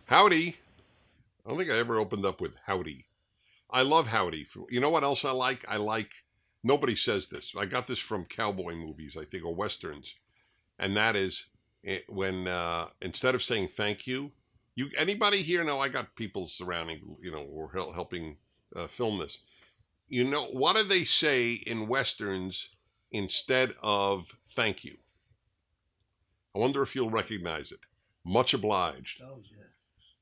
Howdy. I don't think I ever opened up with howdy. I love howdy. You know what else I like? Nobody says this. I got this from cowboy movies, I think, or westerns. And that is when, instead of saying thank you, anybody here know I got people surrounding, or helping film this. What do they say in westerns instead of thank you? I wonder if you'll recognize it. Much obliged. Oh, yes.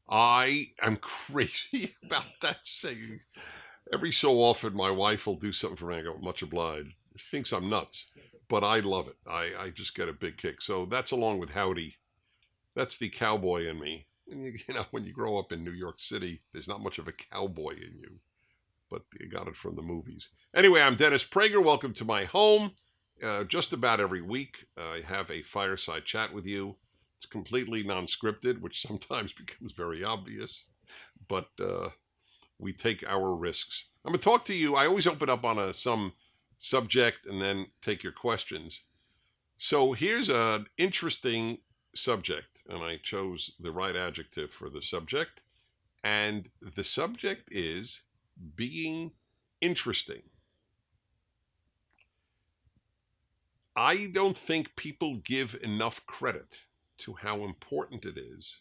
I am crazy about that saying. Every so often, my wife will do something for me. I go, much obliged. She thinks I'm nuts, but I love it. I just get a big kick. So that's along with howdy. That's the cowboy in me. And when you grow up in New York City, there's not much of a cowboy in you, but you got it from the movies. Anyway, I'm Dennis Prager. Welcome to my home. Just about every week, I have a fireside chat with you. It's completely non-scripted, which sometimes becomes very obvious, but we take our risks. I'm going to talk to you. I always open up on some subject and then take your questions. So here's an interesting subject, and I chose the right adjective for the subject. And the subject is being interesting. I don't think people give enough credit to how important it is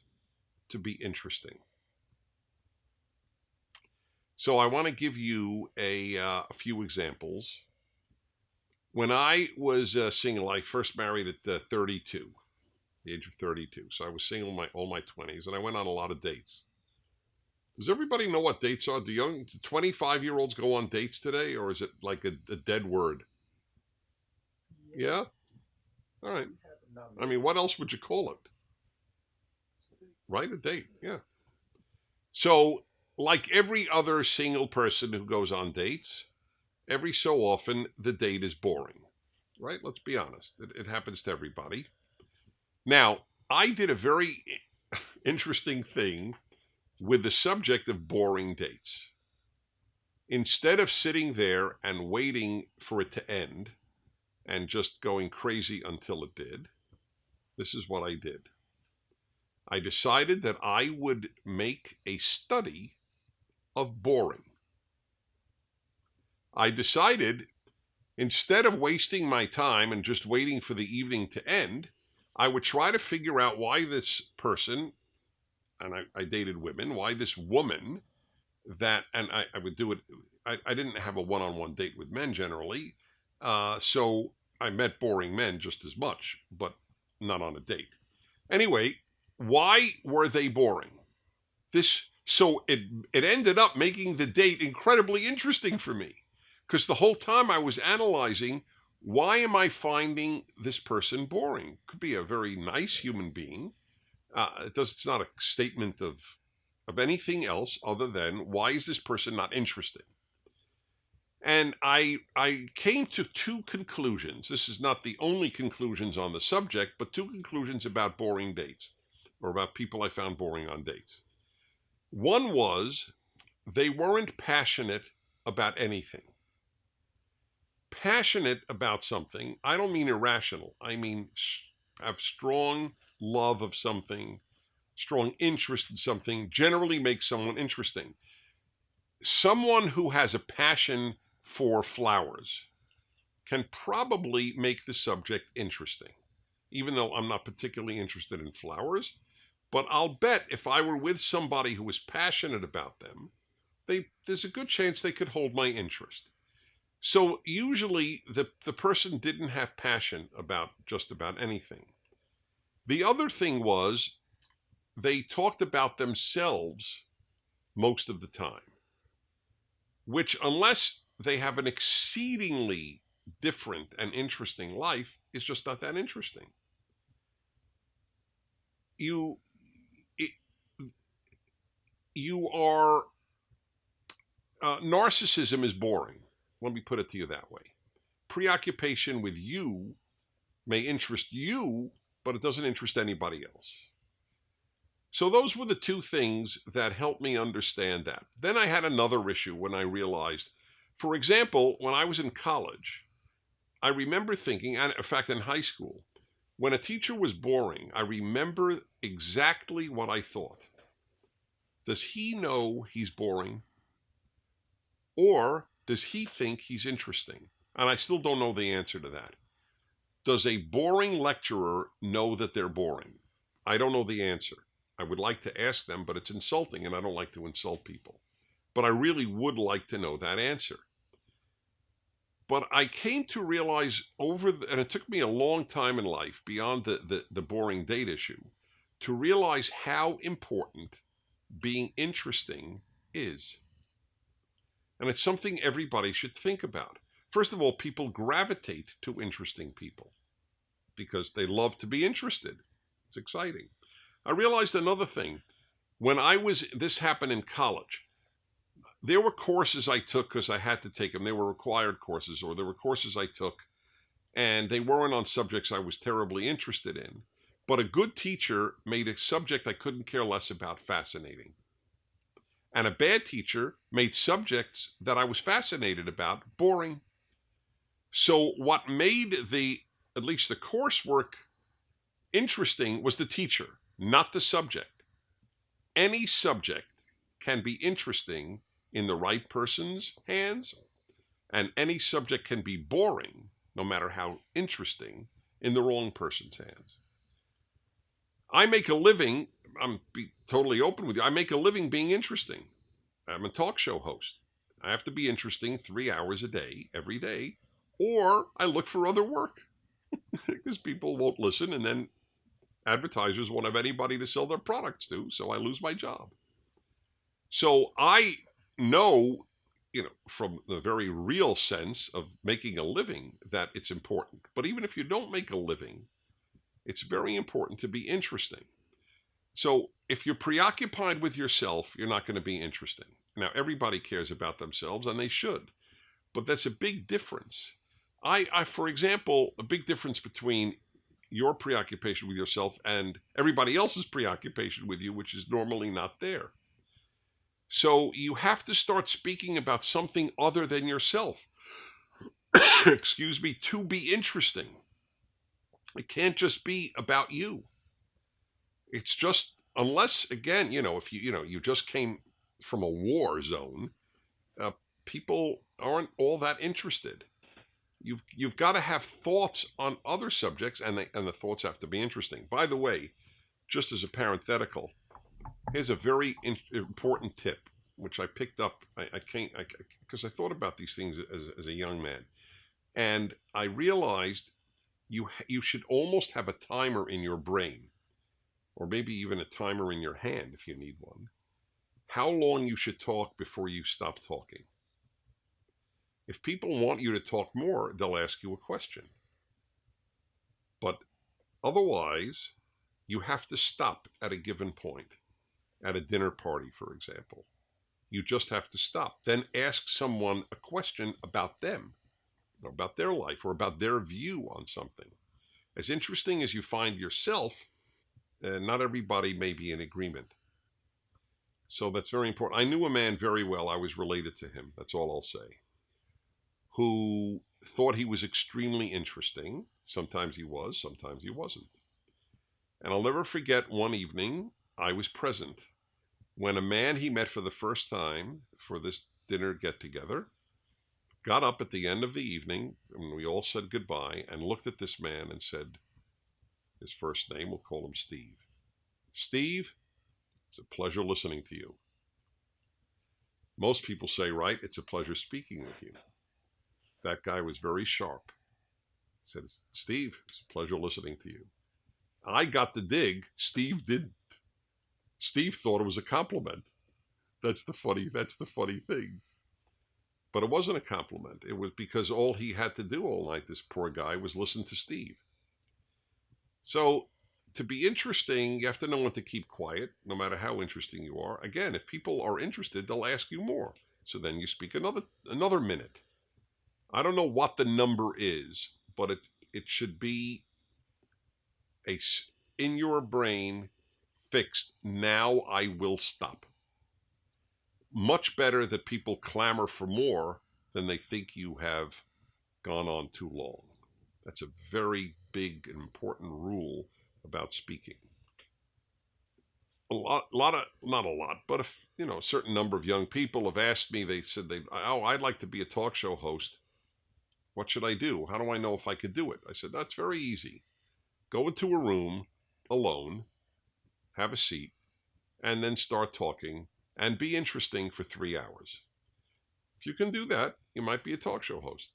to be interesting. So I want to give you a few examples. When I was single, I first married at 32, the age of 32. So I was single all my 20s, and I went on a lot of dates. Does everybody know what dates are? Do 25-year-olds go on dates today, or is it like a dead word? Yeah? All right. I mean, what else would you call it? Right? A date. Yeah. So, like every other single person who goes on dates, every so often the date is boring. Right? Let's be honest. It happens to everybody. Now, I did a very interesting thing with the subject of boring dates. Instead of sitting there and waiting for it to end and just going crazy until it did, this is what I did. I decided that I would make a study of boring. I decided instead of wasting my time and just waiting for the evening to end, I would try to figure out why this person, and I dated women, why this woman and I would do it. I didn't have a one-on-one date with men generally, so I met boring men just as much, but not on a date. Anyway, why were they boring? So it ended up making the date incredibly interesting for me, because the whole time I was analyzing, why am I finding this person boring? Could be a very nice human being. It's not a statement of anything else other than why is this person not interesting? And I came to two conclusions. This is not the only conclusions on the subject, but two conclusions about boring dates, or about people I found boring on dates. One was they weren't passionate about anything. Passionate about something, I don't mean irrational. I mean have strong love of something, strong interest in something, generally makes someone interesting. Someone who has a passion for flowers can probably make the subject interesting, even though I'm not particularly interested in flowers. But I'll bet if I were with somebody who was passionate about them, there's a good chance they could hold my interest. So usually the person didn't have passion about just about anything. The other thing was they talked about themselves most of the time, which, unless they have an exceedingly different and interesting life, is just not that interesting. You are narcissism is boring. Let me put it to you that way. Preoccupation with you may interest you, but it doesn't interest anybody else. So those were the two things that helped me understand that. Then I had another issue when I realized, for example, when I was in college, I remember thinking, and in fact in high school, when a teacher was boring, I remember exactly what I thought. Does he know he's boring, or does he think he's interesting? And I still don't know the answer to that. Does a boring lecturer know that they're boring? I don't know the answer. I would like to ask them, but it's insulting, and I don't like to insult people. But I really would like to know that answer. But I came to realize and it took me a long time in life, beyond the boring date issue, to realize how important being interesting is. And it's something everybody should think about. First of all, people gravitate to interesting people because they love to be interested. It's exciting. I realized another thing. This happened in college. There were courses I took because I had to take them. They were required courses, or there were courses I took, and they weren't on subjects I was terribly interested in. But a good teacher made a subject I couldn't care less about fascinating. And a bad teacher made subjects that I was fascinated about boring. So what made at least the coursework interesting was the teacher, not the subject. Any subject can be interesting in the right person's hands, and any subject can be boring, no matter how interesting, in the wrong person's hands. I make a living, I'm be totally open with you, I make a living being interesting. I'm a talk show host. I have to be interesting 3 hours a day, every day, or I look for other work because people won't listen, and then advertisers won't have anybody to sell their products to, so I lose my job. So I know, from the very real sense of making a living, that it's important. But even if you don't make a living, it's very important to be interesting. So if you're preoccupied with yourself, you're not going to be interesting. Now, everybody cares about themselves, and they should. But that's a big difference. For example, a big difference between your preoccupation with yourself and everybody else's preoccupation with you, which is normally not there. So you have to start speaking about something other than yourself, excuse me, to be interesting. It can't just be about you. It's just, unless, again, if you just came from a war zone, people aren't all that interested. You've got to have thoughts on other subjects, and the thoughts have to be interesting. By the way, just as a parenthetical, here's a very important tip, which I picked up. Because I thought about these things as a young man, and I realized you should almost have a timer in your brain, or maybe even a timer in your hand if you need one, how long you should talk before you stop talking. If people want you to talk more, they'll ask you a question. But otherwise, you have to stop at a given point. At a dinner party, for example. You just have to stop. Then ask someone a question about them, or about their life, or about their view on something. As interesting as you find yourself, not everybody may be in agreement. So that's very important. I knew a man very well. I was related to him. That's all I'll say. Who thought he was extremely interesting. Sometimes he was, sometimes he wasn't. And I'll never forget one evening, I was present, when a man he met for the first time for this dinner get-together got up at the end of the evening, and we all said goodbye, and looked at this man and said, his first name, we'll call him Steve. Steve, it's a pleasure listening to you. Most people say, right, it's a pleasure speaking with you. That guy was very sharp. He said, Steve, it's a pleasure listening to you. I got the dig. Steve didn't. Steve thought it was a compliment. That's the funny thing. But it wasn't a compliment. It was because all he had to do all night, this poor guy, was listen to Steve. So to be interesting, you have to know when to keep quiet, no matter how interesting you are. Again, if people are interested, they'll ask you more. So then you speak another minute. I don't know what the number is, but it should be in your brain fixed, now I will stop. Much better that people clamor for more than they think you have gone on too long. That's a very big and important rule about speaking. not a lot, but a certain number of young people have asked me. They said I'd like to be a talk show host. What should I do? How do I know if I could do it? I said, that's very easy. Go into a room alone, have a seat, and then start talking and be interesting for 3 hours. If you can do that, you might be a talk show host.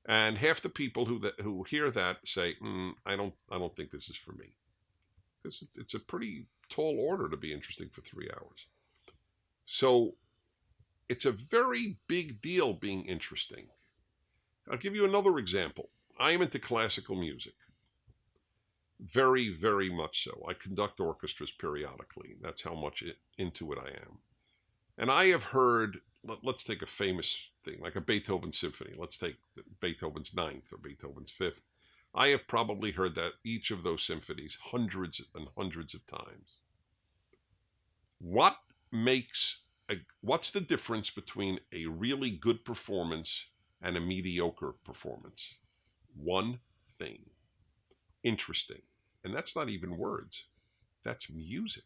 And half the people who hear that say, I don't think this is for me. Because it's a pretty tall order to be interesting for 3 hours. So it's a very big deal being interesting. I'll give you another example. I am into classical music. Very, very much so. I conduct orchestras periodically. That's how much into it I am. And I have heard, let's take a famous thing, like a Beethoven symphony. Let's take Beethoven's Ninth or Beethoven's Fifth. I have probably heard that each of those symphonies hundreds and hundreds of times. What's the difference between a really good performance and a mediocre performance? One thing. Interesting. And that's not even words. That's music.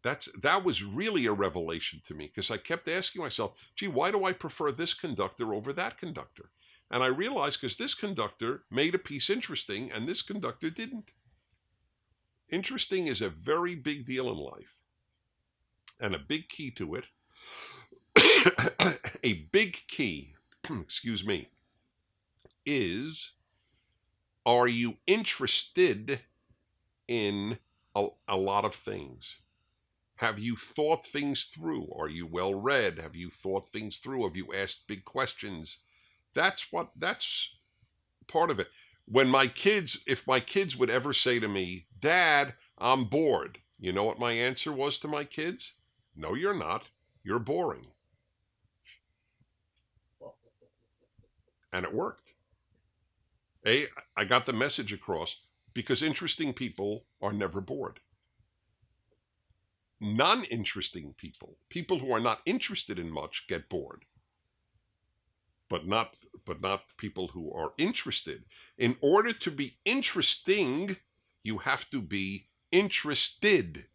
That was really a revelation to me, because I kept asking myself, gee, why do I prefer this conductor over that conductor? And I realized because this conductor made a piece interesting and this conductor didn't. Interesting is a very big deal in life. And a big key to it, a big key, excuse me, is, are you interested in a lot of things? Have you thought things through? Are you well read? Have you thought things through? Have you asked big questions? That's part of it. If my kids would ever say to me, Dad, I'm bored, you know what my answer was to my kids? No, you're not. You're boring. And it worked. I got the message across, because interesting people are never bored. Non-interesting people who are not interested in much, get bored. But not people who are interested. In order to be interesting, you have to be interested.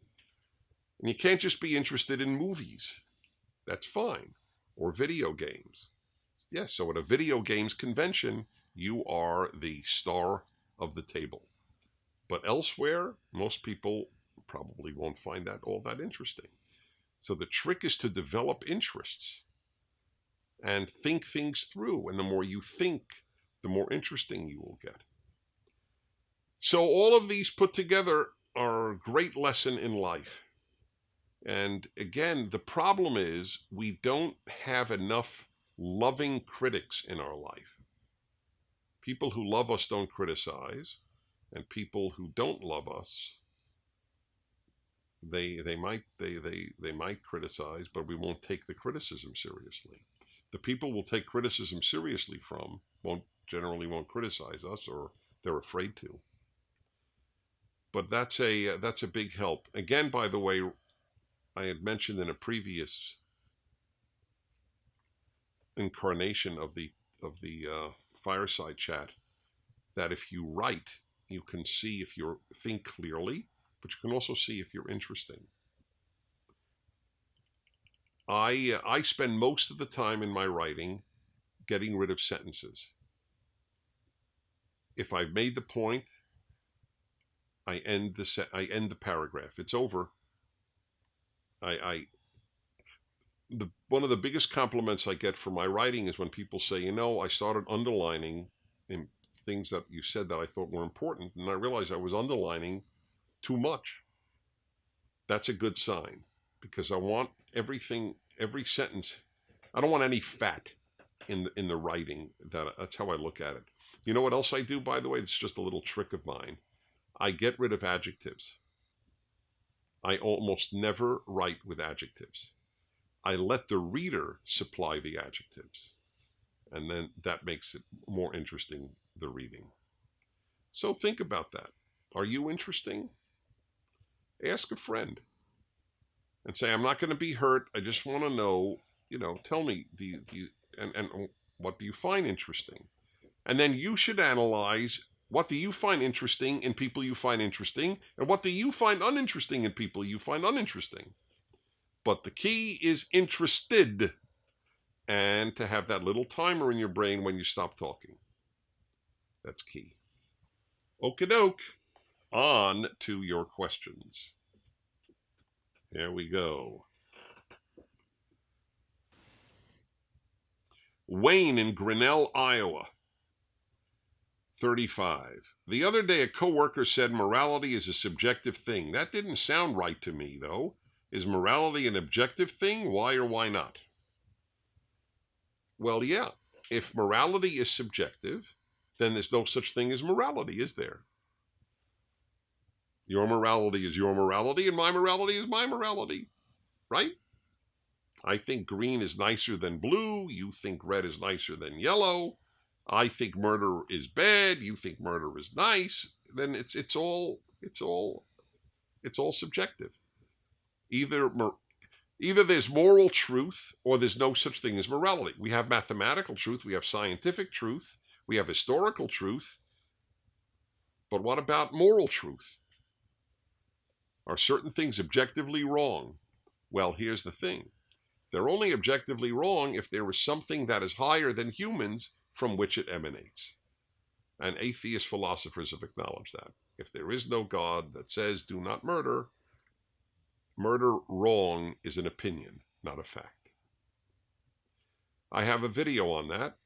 And you can't just be interested in movies. That's fine. Or video games. Yes, so at a video games convention, you are the star of the table. But elsewhere, most people probably won't find that all that interesting. So the trick is to develop interests and think things through. And the more you think, the more interesting you will get. So all of these put together are a great lesson in life. And again, the problem is we don't have enough loving critics in our life. People who love us don't criticize, and people who don't love us, they might criticize, but we won't take the criticism seriously. The people we'll take criticism seriously from generally won't criticize us, or they're afraid to. But that's a big help. Again, by the way, I had mentioned in a previous incarnation of the Fireside chat that if you write, you can see if you think clearly, but you can also see if you're interesting. I spend most of the time in my writing getting rid of sentences. If I've made the point, I end the paragraph. It's over. One of the biggest compliments I get for my writing is when people say, I started underlining in things that you said that I thought were important, and I realized I was underlining too much. That's a good sign, because I want every sentence. I don't want any fat in the writing. That's how I look at it. You know what else I do, by the way? It's just a little trick of mine. I get rid of adjectives. I almost never write with adjectives. I let the reader supply the adjectives, and then that makes it more interesting, the reading. So think about that. Are you interesting? Ask a friend and say, I'm not going to be hurt. I just want to know, tell me, and what do you find interesting? And then you should analyze What do you find interesting in people you find interesting? And what do you find uninteresting in people you find uninteresting? But the key is interested, and to have that little timer in your brain when you stop talking. That's key. Okie doke. On to your questions. Here we go. Wayne in Grinnell, Iowa, 35. The other day, a coworker said morality is a subjective thing. That didn't sound right to me, though. Is morality an objective thing? Why or why not? Well, yeah. If morality is subjective, then there's no such thing as morality, is there? Your morality is your morality, and my morality is my morality, right? I think green is nicer than blue. You think red is nicer than yellow. I think murder is bad. You think murder is nice. Then it's all subjective. Either there's moral truth or there's no such thing as morality. We have mathematical truth. We have scientific truth. We have historical truth. But what about moral truth? Are certain things objectively wrong? Well, here's the thing. They're only objectively wrong if there is something that is higher than humans from which it emanates. And atheist philosophers have acknowledged that. If there is no God that says do not murder, murder wrong is an opinion, not a fact. I have a video on that.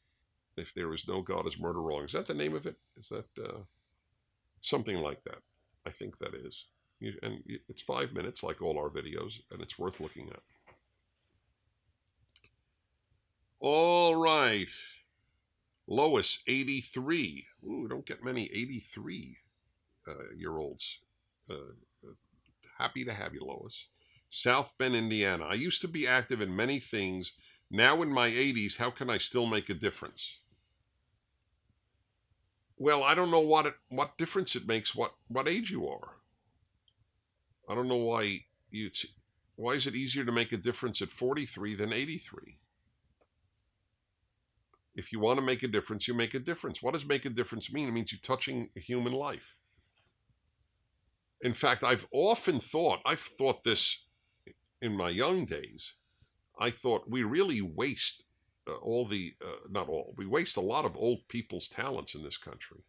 If there is no God, is murder wrong? Is that the name of it? Is that something like that? I think that is. And it's 5 minutes, like all our videos, and it's worth looking at. All right. Lois, 83. Ooh, don't get many 83-year-olds. Happy to have you, Lois. South Bend, Indiana. I used to be active in many things. Now in my 80s, how can I still make a difference? Well, I don't know what difference it makes what age you are. I don't know why is it easier to make a difference at 43 than 83? If you want to make a difference, you make a difference. What does make a difference mean? It means you're touching a human life. In fact, I've thought this in my young days. I thought we really waste we waste a lot of old people's talents in this country.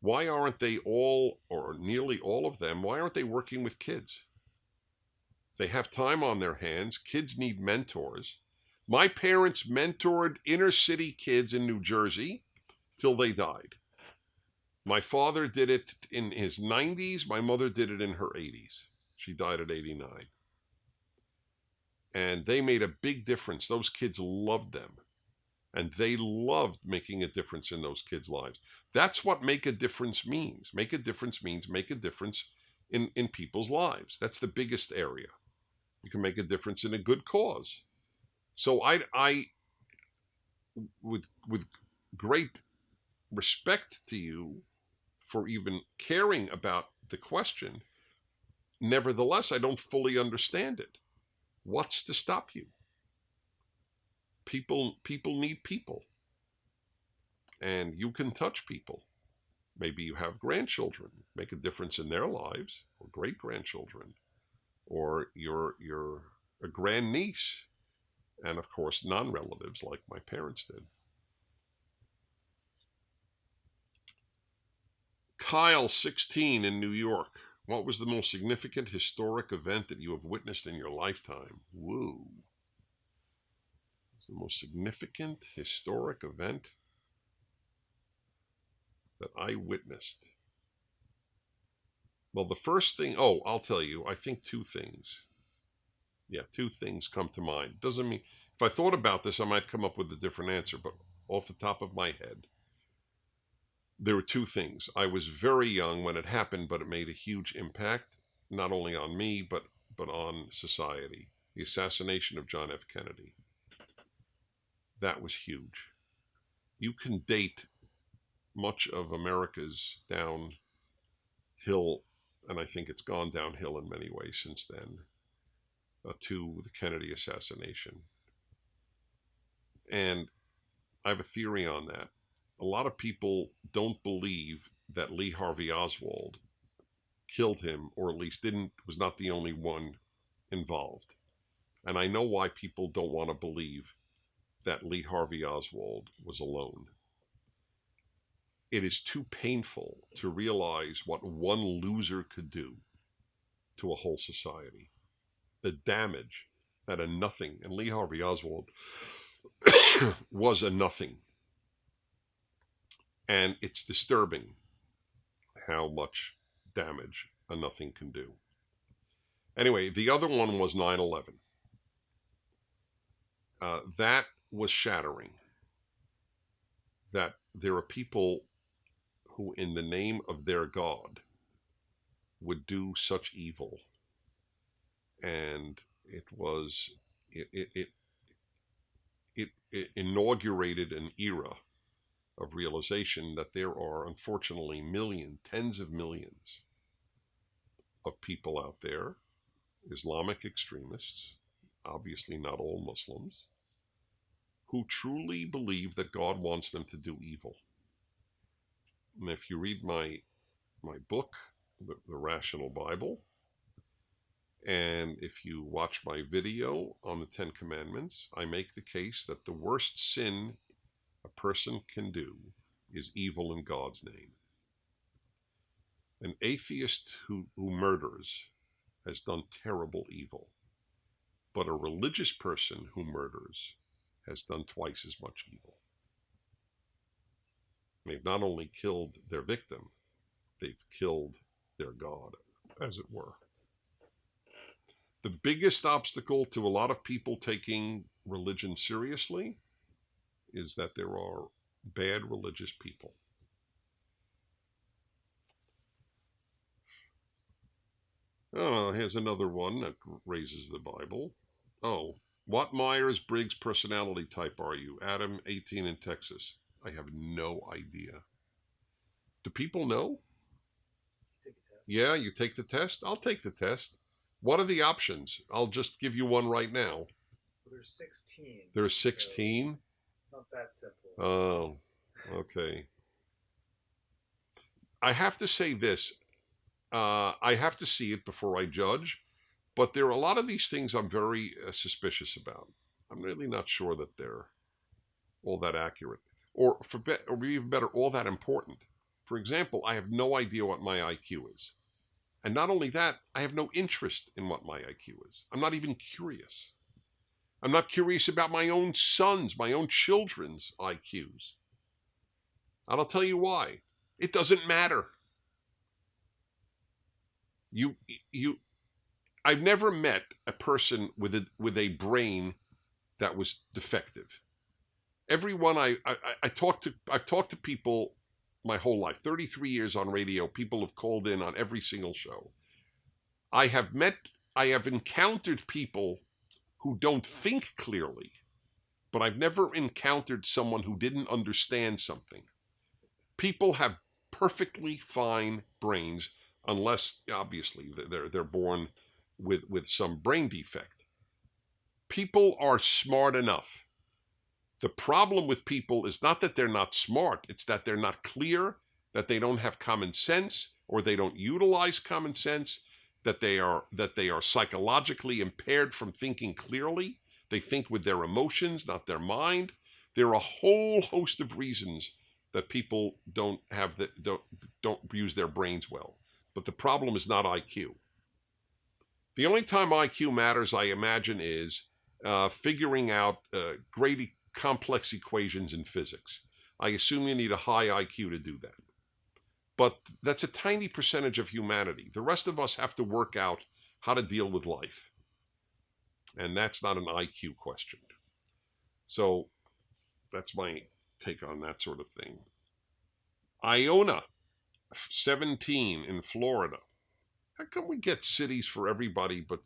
Why aren't they all, or nearly all of them, why aren't they working with kids? They have time on their hands. Kids need mentors. My parents mentored inner city kids in New Jersey till they died. My father did it in his 90s. My mother did it in her 80s. She died at 89. And they made a big difference. Those kids loved them. And they loved making a difference in those kids' lives. That's what make a difference means. Make a difference means make a difference in people's lives. That's the biggest area. You can make a difference in a good cause. So I with great respect to you for even caring about the question, nevertheless, I don't fully understand it. What's to stop you? People need people. And you can touch people. Maybe you have grandchildren, make a difference in their lives, or great-grandchildren, or you're a grandniece, and of course non-relatives like my parents did. Kyle, 16, in New York. What was the most significant historic event that you have witnessed in your lifetime? Woo. What's the most significant historic event that I witnessed? Well, the first thing, I'll tell you, I think two things. Yeah, two things come to mind. Doesn't mean, if I thought about this, I might come up with a different answer, but off the top of my head, there were two things. I was very young when it happened, but it made a huge impact, not only on me, but on society. The assassination of John F. Kennedy. That was huge. You can date much of America's downhill, and I think it's gone downhill in many ways since then, to the Kennedy assassination. And I have a theory on that. A lot of people don't believe that Lee Harvey Oswald killed him, or at least was not the only one involved. And I know why people don't want to believe that Lee Harvey Oswald was alone. It is too painful to realize what one loser could do to a whole society. The damage that a nothing, and Lee Harvey Oswald was a nothing. And it's disturbing how much damage a nothing can do. Anyway, the other one was 9/11. That was shattering. That there are people who, in the name of their God, would do such evil. And it inaugurated an era of realization that there are, unfortunately, tens of millions of people out there, Islamic extremists, obviously not all Muslims, who truly believe that God wants them to do evil. And if you read my book, The Rational Bible, and if you watch my video on the Ten Commandments, I make the case that the worst sin a person can do is evil in God's name. An atheist who murders has done terrible evil, but a religious person who murders has done twice as much evil. They've not only killed their victim, they've killed their God, as it were. The biggest obstacle to a lot of people taking religion seriously is that there are bad religious people. Oh, here's another one that raises the Bible. Oh, what Myers-Briggs personality type are you? Adam, 18 in Texas. I have no idea. Do people know? Take a test. Yeah, you take the test? I'll take the test. What are the options? I'll just give you one right now. Well, there's 16. There's 16? So it's not that simple. Oh, okay. I have to say this. I have to see it before I judge, but there are a lot of these things I'm very suspicious about. I'm really not sure that they're all that accurate, or even better, all that important. For example, I have no idea what my IQ is. And not only that, I have no interest in what my IQ is. I'm not even curious. I'm not curious about my own sons, my own children's IQs. And I'll tell you why. It doesn't matter. I've never met a person with a brain that was defective. Everyone I've talked to people my whole life, 33 years on radio. People have called in on every single show. I have encountered people who don't think clearly, but I've never encountered someone who didn't understand something. People have perfectly fine brains, unless obviously they're born with some brain defect. People are smart enough. The problem with people is not that they're not smart, it's that they're not clear, that they don't have common sense, or they don't utilize common sense, that they are psychologically impaired from thinking clearly. They think with their emotions, not their mind. There are a whole host of reasons that people don't use their brains well. But the problem is not IQ. The only time IQ matters, I imagine, is figuring out great complex equations in physics. I assume you need a high IQ to do that. But that's a tiny percentage of humanity. The rest of us have to work out how to deal with life. And that's not an IQ question. So that's my take on that sort of thing. Iona, 17 in Florida. How come we get cities for everybody, but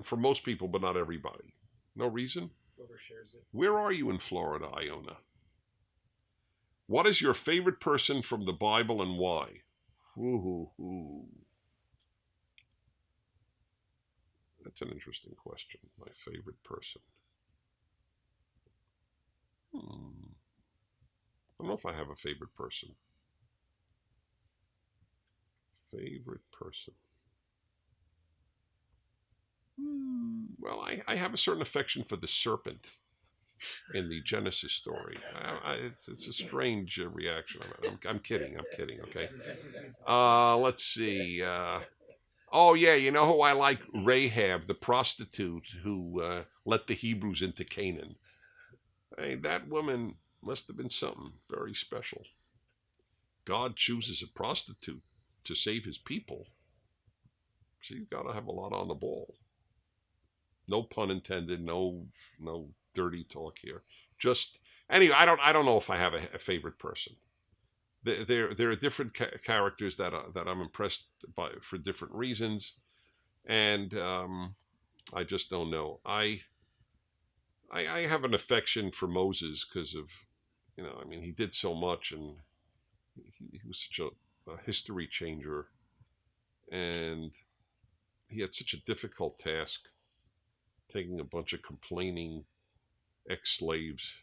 for most people, but not everybody? No reason? Overshares it. Where are you in Florida, Iona? What is your favorite person from the Bible and why? Ooh. That's an interesting question. My favorite person. I don't know if I have a favorite person. Favorite person. Well, I have a certain affection for the serpent in the Genesis story. It's a strange reaction. I'm kidding. I'm kidding. Okay. Let's see. Oh yeah, you know who I like? Rahab, the prostitute who let the Hebrews into Canaan. Hey, that woman must have been something very special. God chooses a prostitute to save his people. She's got to have a lot on the ball. No pun intended. No dirty talk here. Just anyway, I don't know if I have a favorite person. There are different characters that I'm impressed by for different reasons, and I just don't know. I have an affection for Moses because of, I mean, he did so much, and he was such a history changer, and he had such a difficult task, taking a bunch of complaining ex-slaves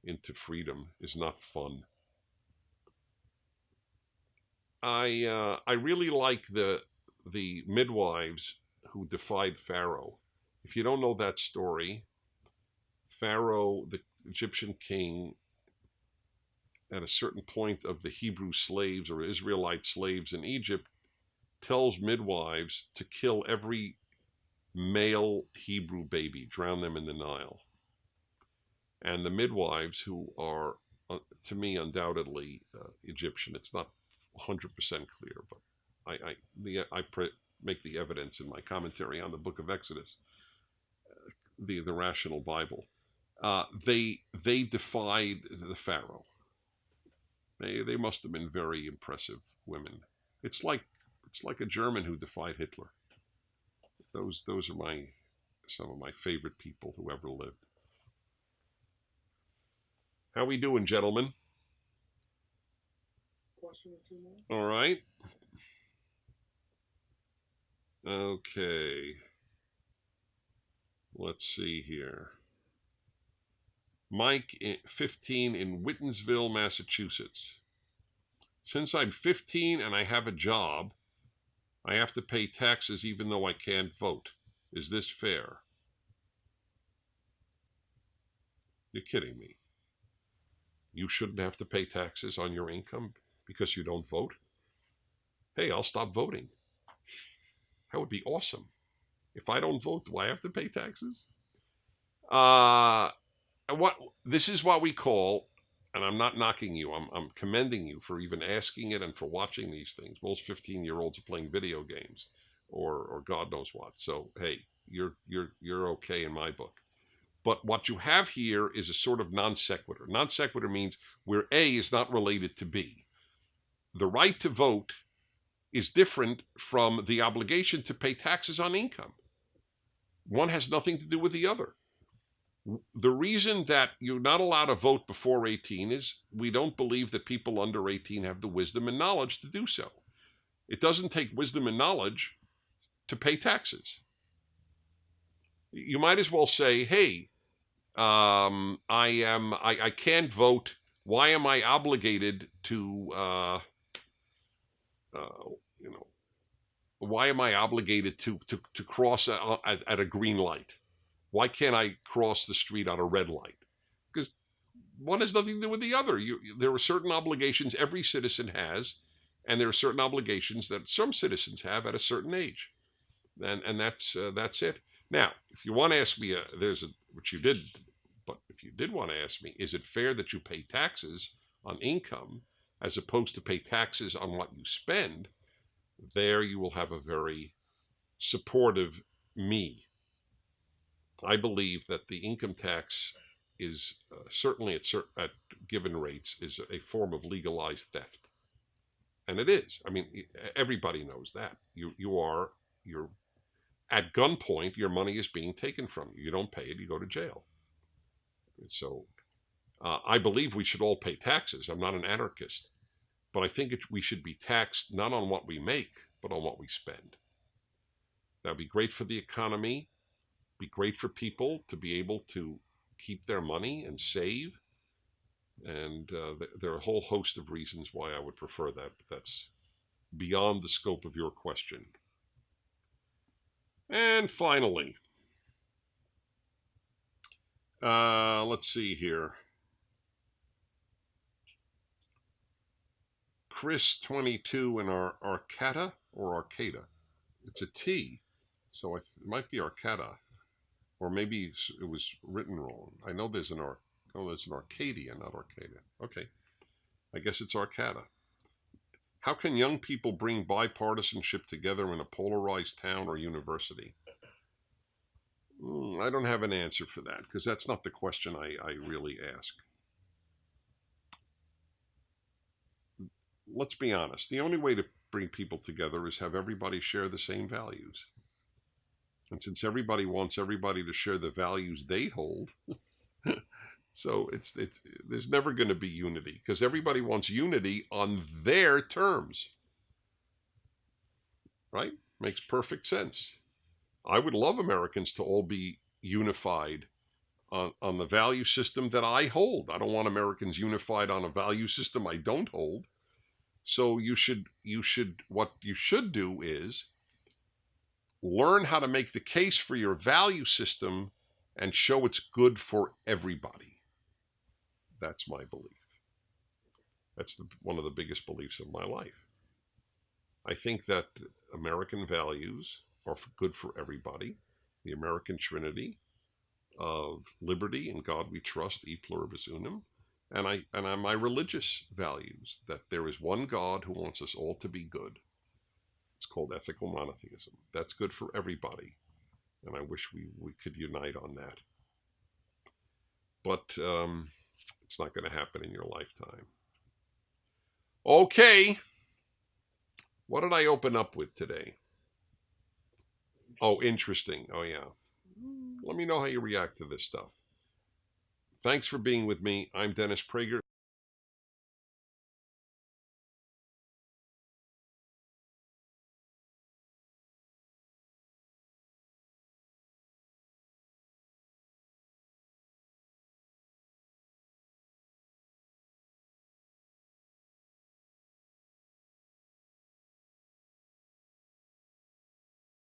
into freedom is not fun. I really like the midwives who defied Pharaoh. If you don't know that story, Pharaoh, the Egyptian king, at a certain point of the Hebrew slaves or Israelite slaves in Egypt, tells midwives to kill every male Hebrew baby, drown them in the Nile. And the midwives, who are, to me, undoubtedly Egyptian, it's not 100% clear, but I make the evidence in my commentary on the book of Exodus, the Rational Bible. They defied the Pharaoh. They must have been very impressive women. It's like a German who defied Hitler. Those are some of my favorite people who ever lived. How we doing, gentlemen? Question or two more. All right. Okay. Let's see here. Mike, 15, in Whitensville, Massachusetts. Since I'm 15 and I have a job, I have to pay taxes even though I can't vote. Is this fair? You're kidding me. You shouldn't have to pay taxes on your income because you don't vote? Hey, I'll stop voting. That would be awesome. If I don't vote, do I have to pay taxes? This is what we call, and I'm not knocking you, I'm commending you for even asking it and for watching these things. Most 15-year-olds are playing video games or God knows what. So hey, you're okay in my book. But what you have here is a sort of non sequitur. Non sequitur means where A is not related to B. The right to vote is different from the obligation to pay taxes on income. One has nothing to do with the other. The reason that you're not allowed to vote before 18 is we don't believe that people under 18 have the wisdom and knowledge to do so. It doesn't take wisdom and knowledge to pay taxes. You might as well say, hey, I can't vote. Why am I obligated to, why am I obligated to cross at a green light? Why can't I cross the street on a red light? Because one has nothing to do with the other. There are certain obligations every citizen has, and there are certain obligations that some citizens have at a certain age, and that's it. Now, if you want to ask me, which you did, but if you did want to ask me, is it fair that you pay taxes on income as opposed to pay taxes on what you spend? There you will have a very supportive me. I believe that the income tax is certainly at given rates is a form of legalized theft, and it is. I mean, everybody knows that. You're at gunpoint. Your money is being taken from you. You don't pay it, you go to jail. And so, I believe we should all pay taxes. I'm not an anarchist, but I think we should be taxed not on what we make, but on what we spend. That would be great for the economy. Be great for people to be able to keep their money and save. And there are a whole host of reasons why I would prefer that, but beyond the scope of your question. And finally, let's see here. Chris 22 in our Arcata or Arcata. It's a T, so it might be Arcata, or maybe it was written wrong. I know there's an Arcadia, not Arcata. Okay, I guess it's Arcata. How can young people bring bipartisanship together in a polarized town or university? I don't have an answer for that, because that's not the question I really ask. Let's be honest. The only way to bring people together is have everybody share the same values. And since everybody wants everybody to share the values they hold, so there's never going to be unity, because everybody wants unity on their terms. Right? Makes perfect sense. I would love Americans to all be unified on the value system that I hold. I don't want Americans unified on a value system I don't hold. So what you should do is learn how to make the case for your value system and show it's good for everybody. That's my belief. That's one of the biggest beliefs of my life. I think that American values are good for everybody. The American Trinity of liberty, in God we trust, e pluribus unum, and my religious values, that there is one God who wants us all to be good. It's called ethical monotheism. That's good for everybody, and I wish we could unite on that. But it's not going to happen in your lifetime. Okay. What did I open up with today? Oh, interesting. Oh, yeah. Let me know how you react to this stuff. Thanks for being with me. I'm Dennis Prager.